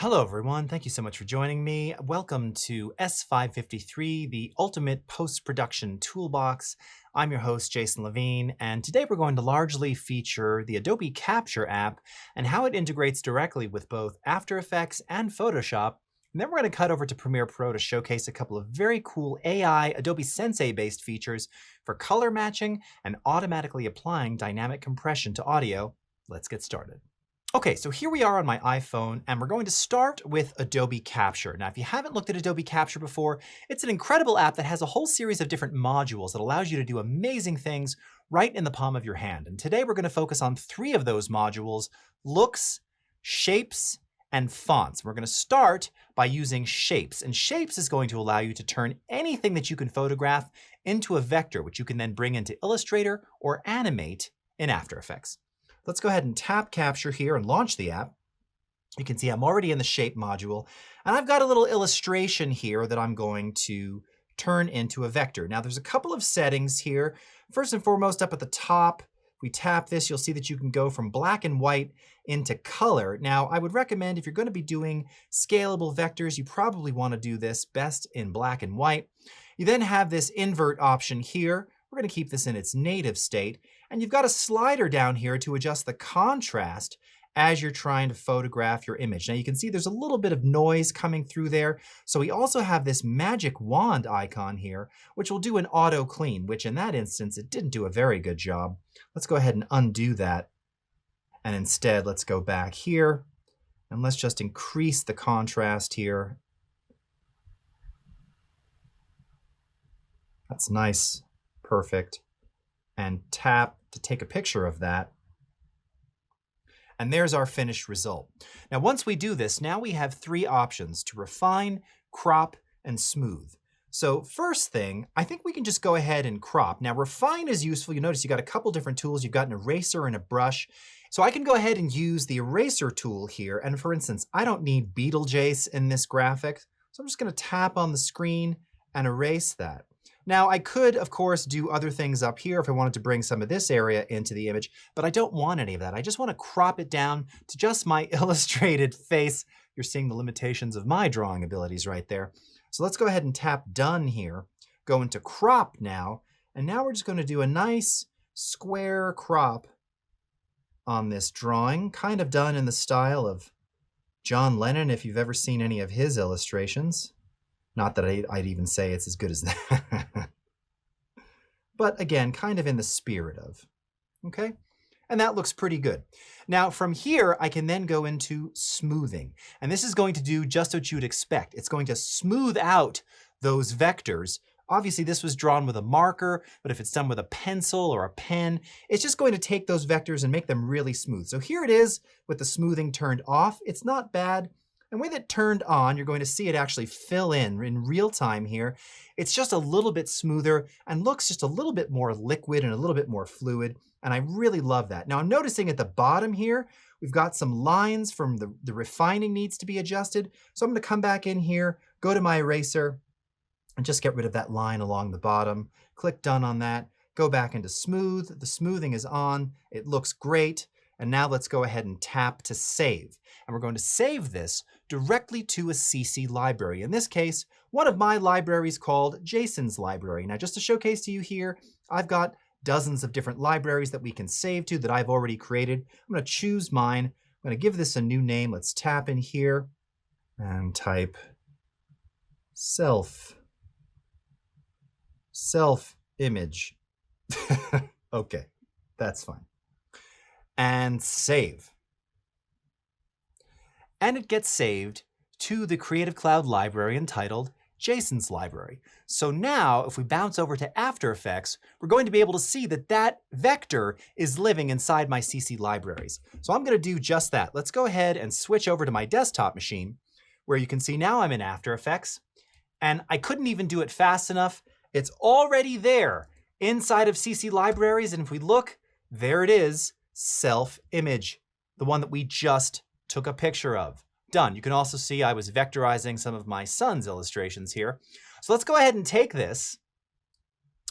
Hello, everyone. Thank you so much for joining me. Welcome to S553, the ultimate post-production toolbox. I'm your host, Jason Levine, and today we're going to largely feature the Adobe Capture app and how it integrates directly with both After Effects and Photoshop. And then we're going to cut over to Premiere Pro to showcase a couple of very cool AI Adobe Sensei-based features for color matching and automatically applying dynamic compression to audio. Let's get started. Okay, so here we are on my iPhone, and we're going to start with Adobe Capture. Now, if you haven't looked at Adobe Capture before, it's an incredible app that has a whole series of different modules that allows you to do amazing things right in the palm of your hand. And today we're going to focus on three of those modules: looks, shapes, and fonts. We're going to start by using shapes, and shapes is going to allow you to turn anything that you can photograph into a vector, which you can then bring into Illustrator or animate in After Effects. Let's go ahead and tap Capture here and launch the app. You can see I'm already in the shape module, and I've got a little illustration here that I'm going to turn into a vector. Now there's a couple of settings here. First and foremost, up at the top, if we tap this, you'll see that you can go from black and white into color. Now I would recommend, if you're going to be doing scalable vectors, you probably want to do this best in black and white. You then have this invert option here. We're going to keep this in its native state. And you've got a slider down here to adjust the contrast as you're trying to photograph your image. Now you can see there's a little bit of noise coming through there. So we also have this magic wand icon here, which will do an auto clean, which in that instance, it didn't do a very good job. Let's go ahead and undo that. And instead, let's go back here and let's just increase the contrast here. That's nice, perfect. And tap to take a picture of that. And there's our finished result. Now, once we do this, now we have three options: to refine, crop, and smooth. So first thing, I think we can just go ahead and crop. Now, refine is useful. You notice you got a couple different tools. You've got an eraser and a brush. So I can go ahead and use the eraser tool here. And for instance, I don't need Beetlejuice in this graphic. So I'm just going to tap on the screen and erase that. Now, I could, of course, do other things up here if I wanted to bring some of this area into the image, but I don't want any of that. I just want to crop it down to just my illustrated face. You're seeing the limitations of my drawing abilities right there. So let's go ahead and tap Done here, go into Crop now, and now we're just going to do a nice square crop on this drawing, kind of done in the style of John Lennon, if you've ever seen any of his illustrations. Not that I'd even say it's as good as that. But again, kind of in the spirit of. Okay? And that looks pretty good. Now from here, I can then go into smoothing. And this is going to do just what you'd expect. It's going to smooth out those vectors. Obviously, this was drawn with a marker, but if it's done with a pencil or a pen, it's just going to take those vectors and make them really smooth. So here it is with the smoothing turned off. It's not bad. And with it turned on, you're going to see it actually fill in real time here. It's just a little bit smoother and looks just a little bit more liquid and a little bit more fluid. And I really love that. Now I'm noticing at the bottom here, we've got some lines from the refining needs to be adjusted. So I'm going to come back in here, go to my eraser, and just get rid of that line along the bottom. Click Done on that. Go back into Smooth. The smoothing is on. It looks great. And now let's go ahead and tap to save. And we're going to save this directly to a CC library. In this case, one of my libraries called Jason's Library. Now, just to showcase to you here, I've got dozens of different libraries that we can save to that I've already created. I'm going to choose mine. I'm going to give this a new name. Let's tap in here and type self-image. Okay, that's fine. And save. And it gets saved to the Creative Cloud library entitled Jason's Library. So now, if we bounce over to After Effects, we're going to be able to see that that vector is living inside my CC libraries. So I'm going to do just that. Let's go ahead and switch over to my desktop machine, where you can see now I'm in After Effects, and I couldn't even do it fast enough. It's already there inside of CC libraries, and if we look, there it is. Self-image, the one that we just took a picture of. Done. You can also see I was vectorizing some of my son's illustrations here. So let's go ahead and take this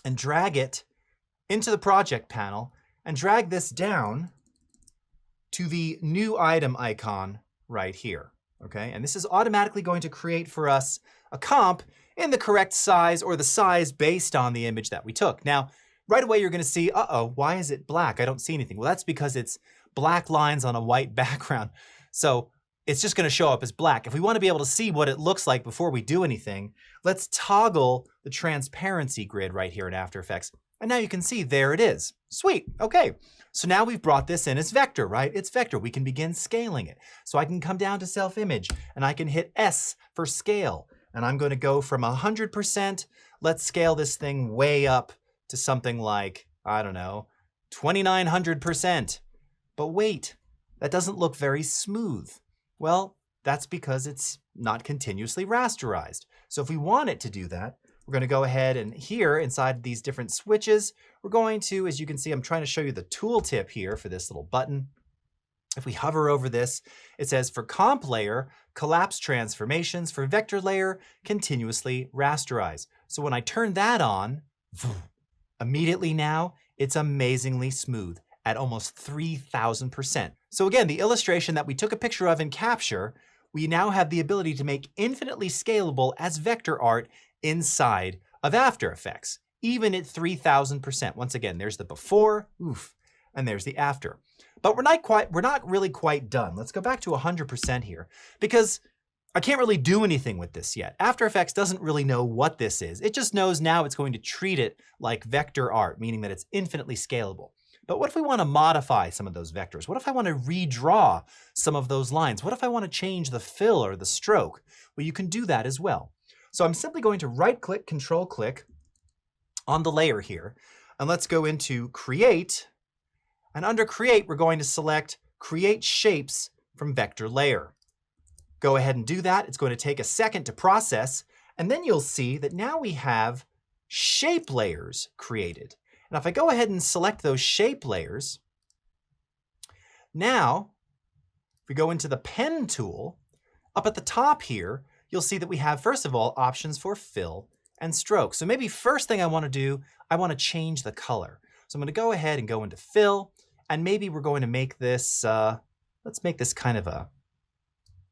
and drag it into the project panel and drag this down to the new item icon right here. Okay, and this is automatically going to create for us a comp in the correct size or the size based on the image that we took. Now, right away you're gonna see, uh-oh, why is it black? I don't see anything. Well, that's because it's black lines on a white background. So it's just gonna show up as black. If we wanna be able to see what it looks like before we do anything, let's toggle the transparency grid right here in After Effects. And now you can see there it is. Sweet, okay. So now we've brought this in as vector, right? It's vector, we can begin scaling it. So I can come down to self-image and I can hit S for scale. And I'm gonna go from 100%, let's scale this thing way up to something like, I don't know, 2,900%. But wait, that doesn't look very smooth. Well, that's because it's not continuously rasterized. So if we want it to do that, we're gonna go ahead and here inside these different switches, we're going to, as you can see, I'm trying to show you the tooltip here for this little button. If we hover over this, it says for comp layer, collapse transformations, for vector layer, continuously rasterize. So when I turn that on, immediately now, it's amazingly smooth at almost 3,000%. So again, the illustration that we took a picture of in Capture, we now have the ability to make infinitely scalable as vector art inside of After Effects, even at 3,000%. Once again, there's the before, oof, and there's the after. But we're not really quite done. Let's go back to 100% here, because I can't really do anything with this yet. After Effects doesn't really know what this is. It just knows now it's going to treat it like vector art, meaning that it's infinitely scalable. But what if we want to modify some of those vectors? What if I want to redraw some of those lines? What if I want to change the fill or the stroke? Well, you can do that as well. So I'm simply going to right-click, Control-click on the layer here, and let's go into Create, and under Create, we're going to select Create Shapes from Vector Layer. Go ahead and do that. It's going to take a second to process, and then you'll see that now we have shape layers created. And if I go ahead and select those shape layers, now, if we go into the Pen tool, up at the top here, you'll see that we have, first of all, options for fill and stroke. So maybe first thing I want to do, I want to change the color. So I'm going to go ahead and go into fill, and maybe we're going to make this, let's make this kind of a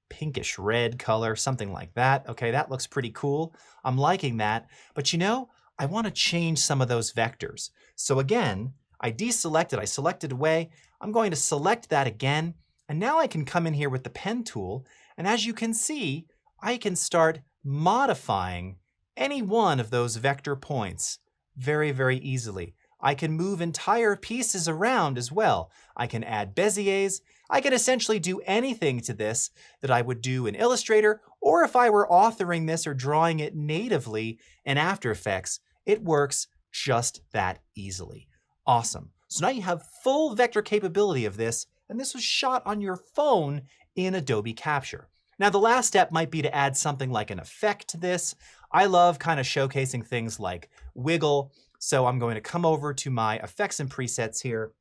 pinkish red color, something like that. Okay, that looks pretty cool. I'm liking that. But you know, I want to change some of those vectors. So again, I deselected, I selected away. I'm going to select that again. And now I can come in here with the pen tool. And as you can see, I can start modifying any one of those vector points very, very easily. I can move entire pieces around as well. I can add Beziers. I can essentially do anything to this that I would do in Illustrator, or if I were authoring this or drawing it natively in After Effects, it works just that easily. Awesome. So now you have full vector capability of this, and this was shot on your phone in Adobe Capture. Now the last step might be to add something like an effect to this. I love kind of showcasing things like wiggle. So I'm going to come over to my effects and presets here.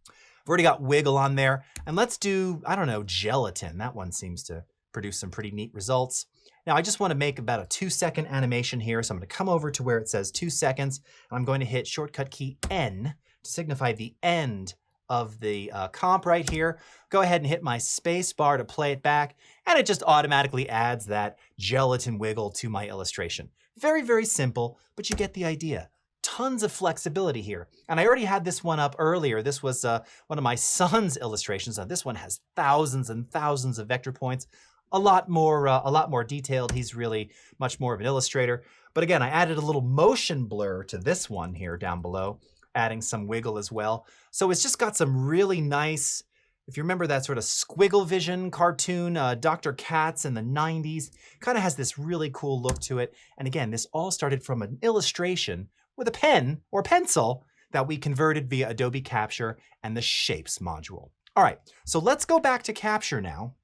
I've already got wiggle on there. And let's do, I don't know, gelatin. That one seems to produce some pretty neat results. Now I just want to make about a 2-second animation here. So I'm going to come over to where it says 2 seconds. And I'm going to hit shortcut key N to signify the end of the comp right here. Go ahead and hit my space bar to play it back. And it just automatically adds that gelatin wiggle to my illustration. Very, very simple, but you get the idea. Tons of flexibility here. And I already had this one up earlier. This was one of my son's illustrations. Now this one has thousands and thousands of vector points. A lot more detailed. He's really much more of an illustrator. But again, I added a little motion blur to this one here down below, adding some wiggle as well. So it's just got some really nice, if you remember that sort of squiggle vision cartoon, Dr. Katz in the 90s, kind of has this really cool look to it. And again, this all started from an illustration with a pen or pencil that we converted via Adobe Capture and the Shapes module. All right, so let's go back to Capture now.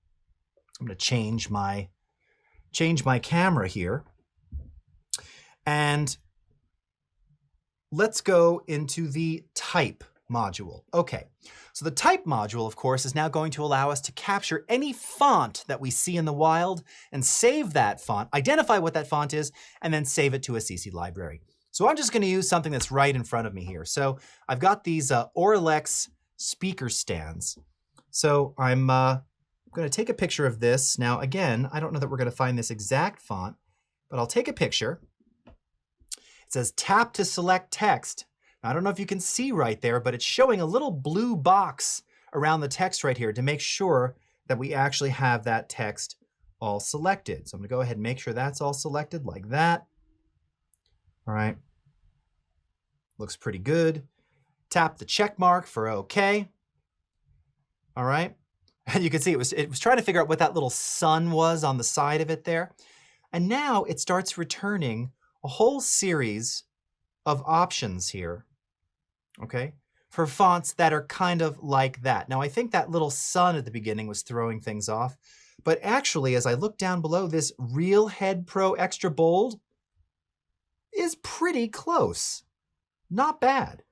I'm going to change my camera here. And let's go into the Type module. Okay, so the Type module, of course, is now going to allow us to capture any font that we see in the wild and save that font, identify what that font is, and then save it to a CC library. So I'm just going to use something that's right in front of me here. So I've got these Orlex speaker stands. So I'm I'm going to take a picture of this. Now, again, I don't know that we're going to find this exact font, but I'll take a picture. It says tap to select text. Now, I don't know if you can see right there, but it's showing a little blue box around the text right here to make sure that we actually have that text all selected. So I'm going to go ahead and make sure that's all selected like that. All right. Looks pretty good. Tap the check mark for OK. All right. And you can see it was trying to figure out what that little sun was on the side of it there. And now it starts returning a whole series of options here, okay, for fonts that are kind of like that. Now, I think that little sun at the beginning was throwing things off, but actually, as I look down below, this Real Head Pro Extra Bold is pretty close. Not bad.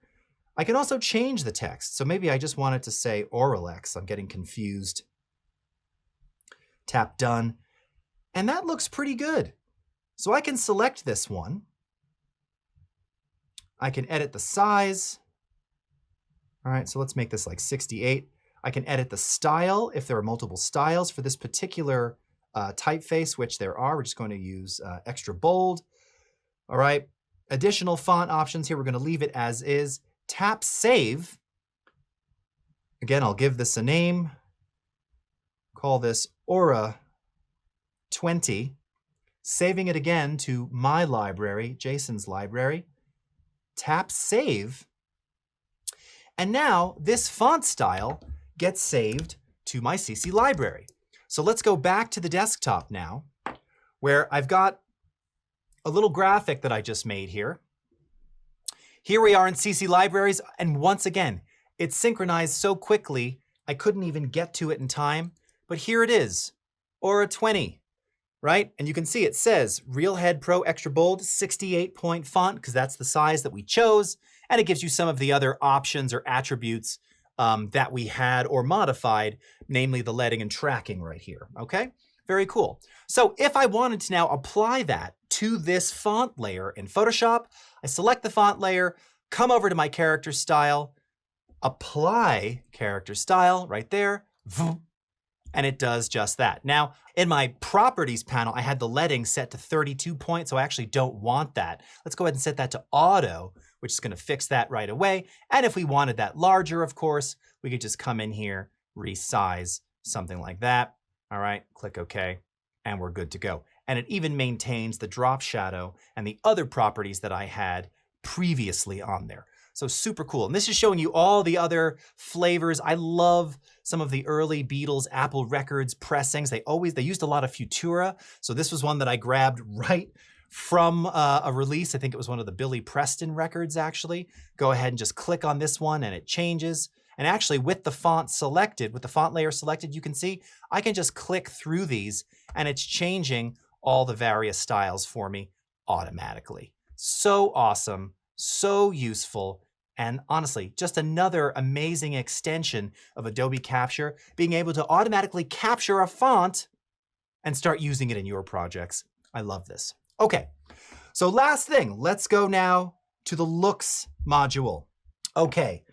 I can also change the text. So maybe I just want it to say Oralex. I'm getting confused. Tap done. And that looks pretty good. So I can select this one. I can edit the size. All right, so let's make this like 68. I can edit the style if there are multiple styles for this particular typeface, which there are. We're just going to use extra bold. All right, additional font options here. We're going to leave it as is. Tap save. Again, I'll give this a name. Call this Aura 20. Saving it again to my library, Jason's library. Tap save. And now this font style gets saved to my CC library. So let's go back to the desktop now, where I've got a little graphic that I just made here. Here we are in CC Libraries, and once again, it's synchronized so quickly, I couldn't even get to it in time, but here it is, Aura 20, right? And you can see it says Real Head Pro Extra Bold, 68-point font, because that's the size that we chose, and it gives you some of the other options or attributes that we had or modified, namely the leading and tracking right here, okay? Very cool. So if I wanted to now apply that to this font layer in Photoshop, I select the font layer, come over to my character style, apply character style right there, and it does just that. Now, in my properties panel, I had the leading set to 32 points, so I actually don't want that. Let's go ahead and set that to auto, which is going to fix that right away. And if we wanted that larger, of course, we could just come in here, resize, something like that. All right, click OK, and we're good to go. And it even maintains the drop shadow and the other properties that I had previously on there. So super cool. And this is showing you all the other flavors. I love some of the early Beatles Apple Records pressings. They used a lot of Futura. So this was one that I grabbed right from a release. I think it was one of the Billy Preston records, actually. Go ahead and just click on this one and it changes. And actually with the font selected, with the font layer selected, you can see I can just click through these and it's changing all the various styles for me automatically. So awesome, so useful, and honestly, just another amazing extension of Adobe Capture, being able to automatically capture a font and start using it in your projects. I love this. Okay, so last thing, let's go now to the looks module. Okay.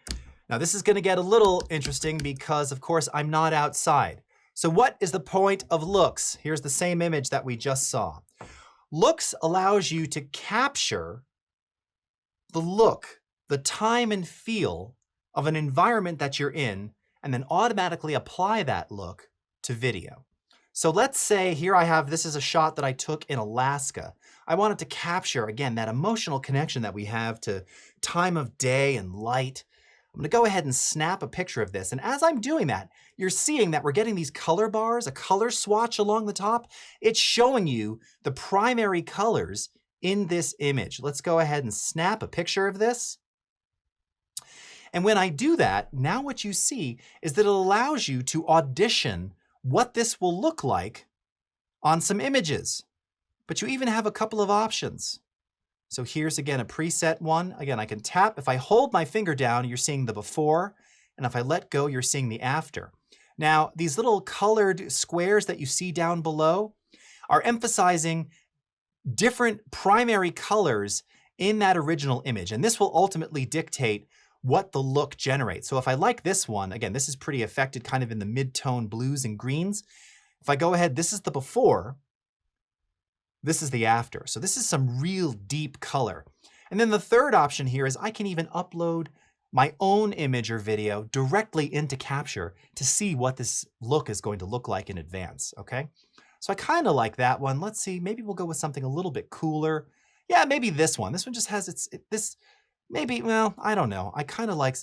Now this is going to get a little interesting because, of course, I'm not outside. So what is the point of looks? Here's the same image that we just saw. Looks allows you to capture the look, the time and feel of an environment that you're in, and then automatically apply that look to video. So let's say here I have, this is a shot that I took in Alaska. I wanted to capture, again, that emotional connection that we have to time of day and light. I'm going to go ahead and snap a picture of this. And as I'm doing that, you're seeing that we're getting these color bars, a color swatch along the top. It's showing you the primary colors in this image. Let's go ahead and snap a picture of this. And when I do that, now what you see is that it allows you to audition what this will look like on some images. But you even have a couple of options. So here's again a preset one. Again, I can tap. If I hold my finger down, you're seeing the before. And if I let go, you're seeing the after. Now, these little colored squares that you see down below are emphasizing different primary colors in that original image. And this will ultimately dictate what the look generates. So if I like this one, again, this is pretty affected kind of in the mid-tone blues and greens. If I go ahead, this is the before, this is the after. So this is some real deep color. And then the third option here is I can even upload my own image or video directly into Capture to see what this look is going to look like in advance, okay? So I kind of like that one. Let's see, maybe we'll go with something a little bit cooler. Yeah, maybe this one. This one just has maybe, well, I don't know. I kind of like,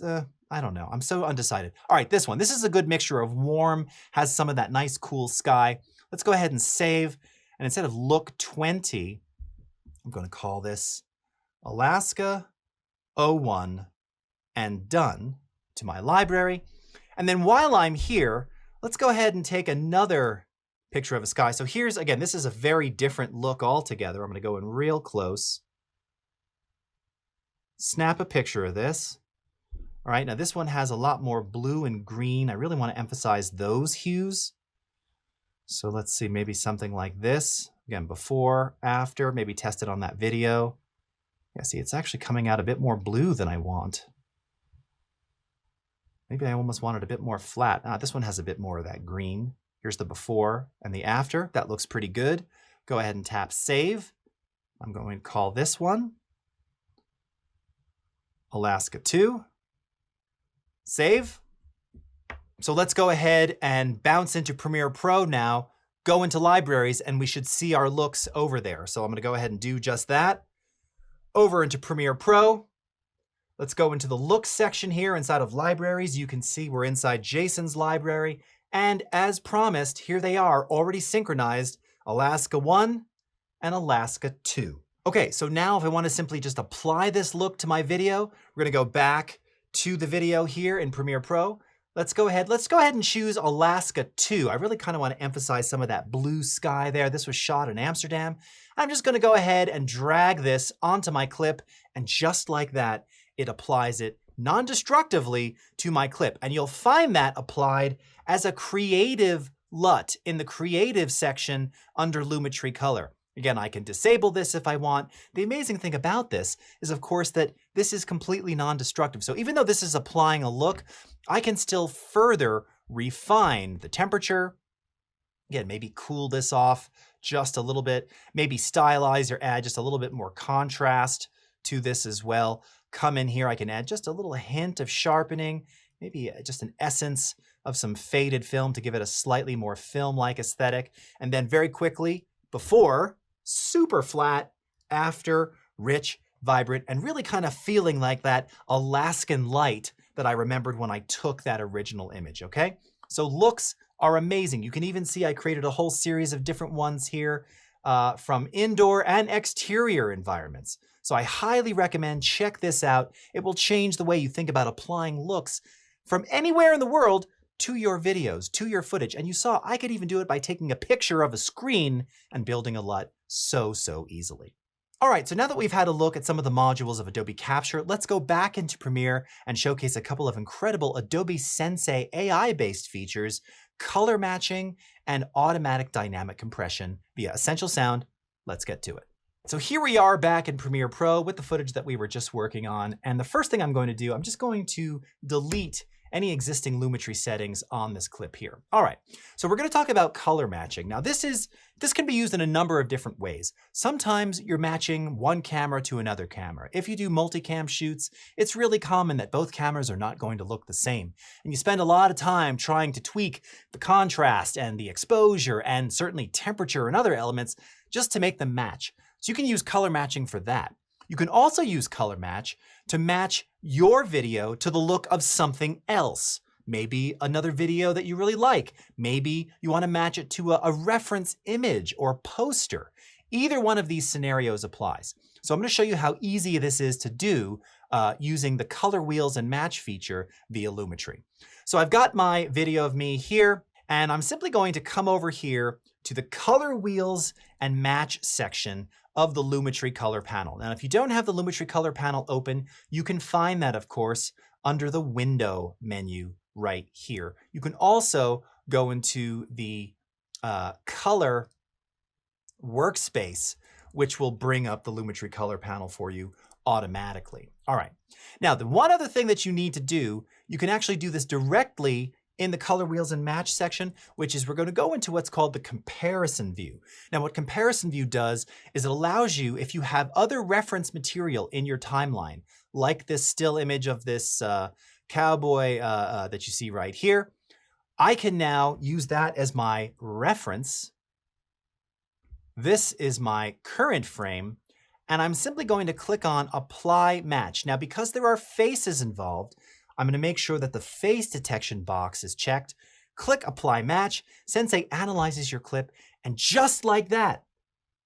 I don't know. I'm so undecided. All right, this one. This is a good mixture of warm, has some of that nice cool sky. Let's go ahead and save. And instead of look 20, I'm going to call this Alaska 01 and done to my library. And then while I'm here, let's go ahead and take another picture of a sky. So here's, again, this is a very different look altogether. I'm going to go in real close, snap a picture of this. All right, now this one has a lot more blue and green. I really want to emphasize those hues. So let's see, maybe something like this. Again, before, after, maybe test it on that video. Yeah, see, it's actually coming out a bit more blue than I want. Maybe I almost want it a bit more flat. This one has a bit more of that green. Here's the before and the after. That looks pretty good. Go ahead and tap save. I'm going to call this one Alaska 2. Save. So let's go ahead and bounce into Premiere Pro now, go into libraries, and we should see our looks over there. So I'm going to go ahead and do just that. Over into Premiere Pro. Let's go into the Looks section here inside of Libraries. You can see we're inside Jason's library. And as promised, here they are, already synchronized, Alaska 1 and Alaska 2. Okay, so now if I want to simply just apply this look to my video, we're going to go back to the video here in Premiere Pro. Let's go ahead and choose Alaska 2. I really kind of want to emphasize some of that blue sky there. This was shot in Amsterdam. I'm just going to go ahead and drag this onto my clip, and just like that, it applies it non-destructively to my clip. And you'll find that applied as a creative LUT in the creative section under Lumetri Color. Again, I can disable this if I want. The amazing thing about this is, of course, that this is completely non-destructive. So even though this is applying a look, I can still further refine the temperature. Again, maybe cool this off just a little bit, maybe stylize or add just a little bit more contrast to this as well. Come in here, I can add just a little hint of sharpening, maybe just an essence of some faded film to give it a slightly more film-like aesthetic. And then very quickly, before, super flat, after, rich, vibrant, and really kind of feeling like that Alaskan light that I remembered when I took that original image, okay? So looks are amazing. You can even see I created a whole series of different ones here from indoor and exterior environments. So I highly recommend check this out. It will change the way you think about applying looks from anywhere in the world to your videos, to your footage. And you saw I could even do it by taking a picture of a screen and building a LUT so easily. All right, so now that we've had a look at some of the modules of Adobe Capture, let's go back into Premiere and showcase a couple of incredible Adobe Sensei AI-based features, color matching, and automatic dynamic compression via Essential Sound. Let's get to it. So here we are back in Premiere Pro with the footage that we were just working on. And the first thing I'm going to do, I'm just going to delete any existing Lumetri settings on this clip here. All right, so we're going to talk about color matching. Now this can be used in a number of different ways. Sometimes you're matching one camera to another camera. If you do multicam shoots, it's really common that both cameras are not going to look the same. And you spend a lot of time trying to tweak the contrast and the exposure and certainly temperature and other elements just to make them match. So you can use color matching for that. You can also use color match to match your video to the look of something else. Maybe another video that you really like. Maybe you want to match it to a reference image or poster. Either one of these scenarios applies. So I'm going to show you how easy this is to do using the color wheels and match feature via Lumetri. So I've got my video of me here, and I'm simply going to come over here to the color wheels and match section of the Lumetri color panel. Now, if you don't have the Lumetri color panel open, you can find that, of course, under the window menu right here. You can also go into the color workspace, which will bring up the Lumetri color panel for you automatically. All right. Now, the one other thing that you need to do, you can actually do this directly in the color wheels and match section, which is we're going to go into what's called the comparison view. Now, what comparison view does is it allows you, if you have other reference material in your timeline, like this still image of this cowboy that you see right here, I can now use that as my reference. This is my current frame, and I'm simply going to click on Apply Match. Now, because there are faces involved, I'm going to make sure that the face detection box is checked. Click Apply Match. Sensei analyzes your clip, and just like that,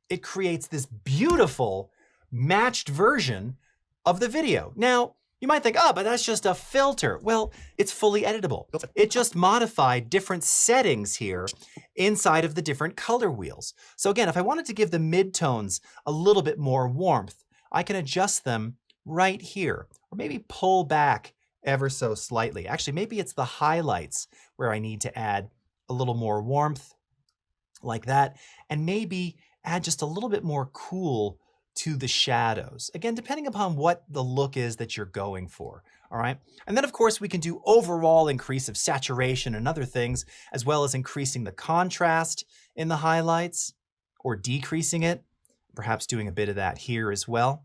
it creates this beautiful matched version of the video. Now, you might think, oh, but that's just a filter. Well, it's fully editable. It just modified different settings here inside of the different color wheels. So again, if I wanted to give the midtones a little bit more warmth, I can adjust them right here, or maybe pull back ever so slightly. Actually, maybe it's the highlights where I need to add a little more warmth like that, and maybe add just a little bit more cool to the shadows. Again, depending upon what the look is that you're going for, all right? And then of course we can do overall increase of saturation and other things, as well as increasing the contrast in the highlights or decreasing it, perhaps doing a bit of that here as well,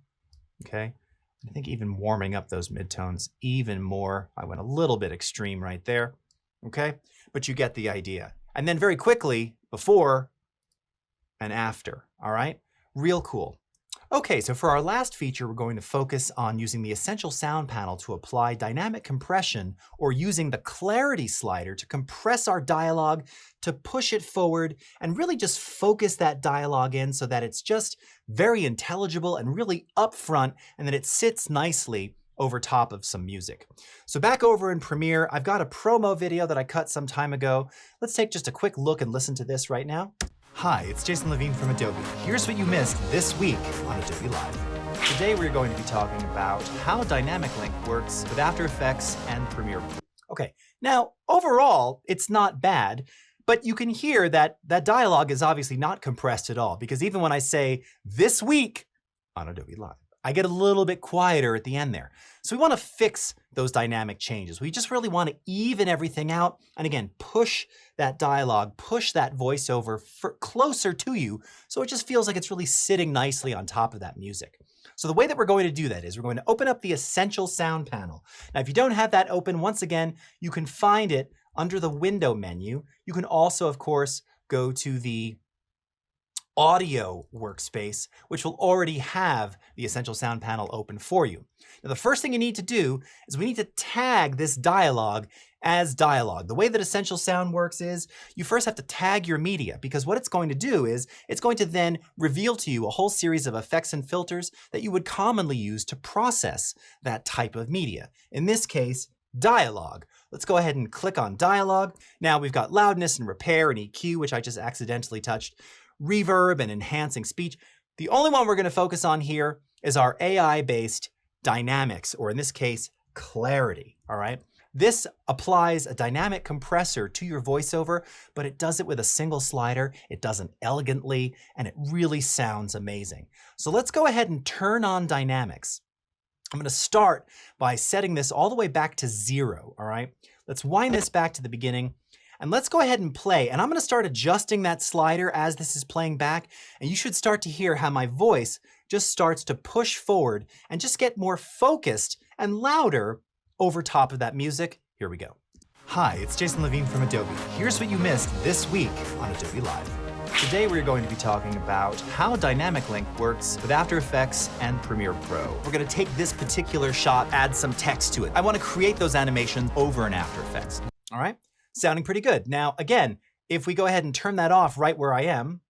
okay? I think even warming up those midtones even more. I went a little bit extreme right there, okay? But you get the idea. And then very quickly, before and after, all right? Real cool. Okay, so for our last feature, we're going to focus on using the Essential Sound panel to apply dynamic compression, or using the clarity slider to compress our dialogue, to push it forward, and really just focus that dialogue in so that it's just very intelligible and really upfront, and that it sits nicely over top of some music. So back over in Premiere, I've got a promo video that I cut some time ago. Let's take just a quick look and listen to this right now. Hi, it's Jason Levine from Adobe. Here's what you missed this week on Adobe Live. Today we're going to be talking about how Dynamic Link works with After Effects and Premiere. Okay, now overall, it's not bad, but you can hear that that dialogue is obviously not compressed at all, because even when I say this week on Adobe Live, I get a little bit quieter at the end there. So we want to fix those dynamic changes. We just really want to even everything out. And again, push that dialogue, push that voiceover closer to you, so it just feels like it's really sitting nicely on top of that music. So the way that we're going to do that is we're going to open up the Essential Sound panel. Now, if you don't have that open, once again, you can find it under the Window menu. You can also, of course, go to the Audio workspace, which will already have the Essential Sound panel open for you. Now, the first thing you need to do is we need to tag this dialogue as dialogue. The way that Essential Sound works is you first have to tag your media, because what it's going to do is it's going to then reveal to you a whole series of effects and filters that you would commonly use to process that type of media. In this case, dialogue. Let's go ahead and click on dialogue. Now we've got loudness and repair and EQ, which I just accidentally touched, reverb and enhancing speech. The only one we're going to focus on here is our AI-based dynamics, or in this case, clarity, all right? This applies a dynamic compressor to your voiceover, but it does it with a single slider. It does it elegantly, and it really sounds amazing. So let's go ahead and turn on dynamics. I'm going to start by setting this all the way back to 0, all right? Let's wind this back to the beginning. And let's go ahead and play. And I'm going to start adjusting that slider as this is playing back. And you should start to hear how my voice just starts to push forward and just get more focused and louder over top of that music. Here we go. Hi, it's Jason Levine from Adobe. Here's what you missed this week on Adobe Live. Today we're going to be talking about how Dynamic Link works with After Effects and Premiere Pro. We're going to take this particular shot, add some text to it. I want to create those animations over in After Effects. All right? Sounding pretty good. Now, again, if we go ahead and turn that off right where I am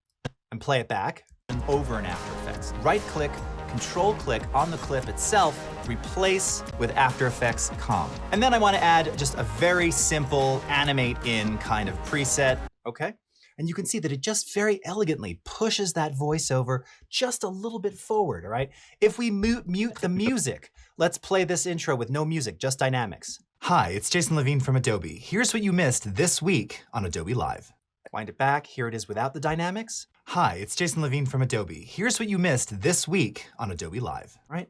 and play it back, over in After Effects, right-click, control-click on the clip itself, replace with After Effects COM. And then I want to add just a very simple animate in kind of preset, okay? And you can see that it just very elegantly pushes that voiceover just a little bit forward, all right? If we mute the music, let's play this intro with no music, just dynamics. Hi, it's Jason Levine from Adobe. Here's what you missed this week on Adobe Live. Wind it back, here it is without the dynamics. Hi, it's Jason Levine from Adobe. Here's what you missed this week on Adobe Live, right?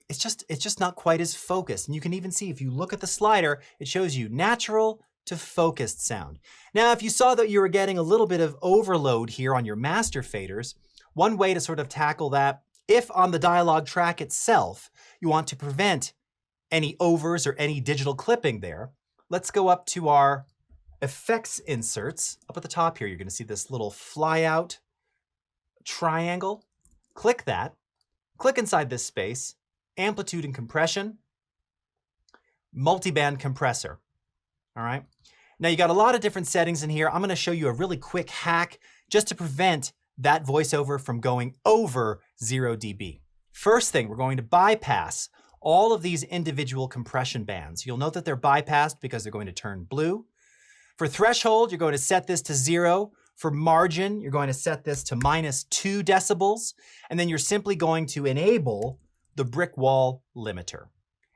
it's just not quite as focused. And you can even see if you look at the slider, it shows you natural to focused sound. Now, if you saw that you were getting a little bit of overload here on your master faders, one way to sort of tackle that, if on the dialogue track itself, you want to prevent any overs or any digital clipping there, let's go up to our effects inserts. Up at the top here, you're going to see this little fly out triangle. Click that. Click inside this space, amplitude and compression, multiband compressor. All right. Now you got a lot of different settings in here. I'm going to show you a really quick hack just to prevent that voiceover from going over 0 dB. First thing, we're going to bypass all of these individual compression bands. You'll note that they're bypassed because they're going to turn blue. For threshold, you're going to set this to 0. For margin, you're going to set this to -2 decibels. And then you're simply going to enable the brick wall limiter.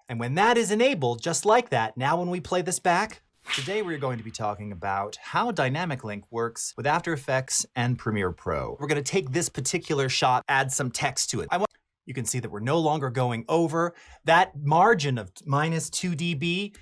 And when that is enabled, just like that, now when we play this back, today we're going to be talking about how Dynamic Link works with After Effects and Premiere Pro. We're going to take this particular shot, add some text to it. You can see that we're no longer going over. That margin of -2 dB,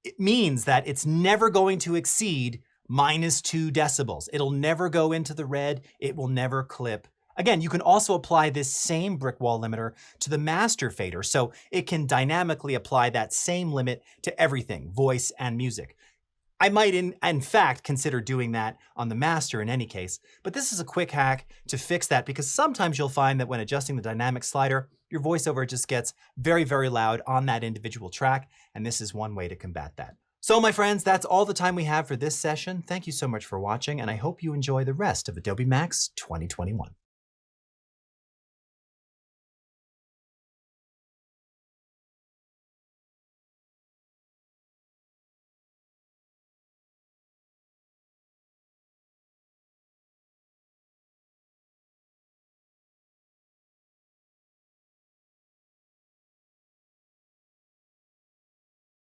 it means that it's never going to exceed -2 decibels. It'll never go into the red. It will never clip. Again, you can also apply this same brick wall limiter to the master fader, so it can dynamically apply that same limit to everything, voice and music. I might in fact consider doing that on the master in any case, but this is a quick hack to fix that because sometimes you'll find that when adjusting the dynamic slider, your voiceover just gets very, very loud on that individual track, and this is one way to combat that. So my friends, that's all the time we have for this session. Thank you so much for watching, and I hope you enjoy the rest of Adobe Max 2021.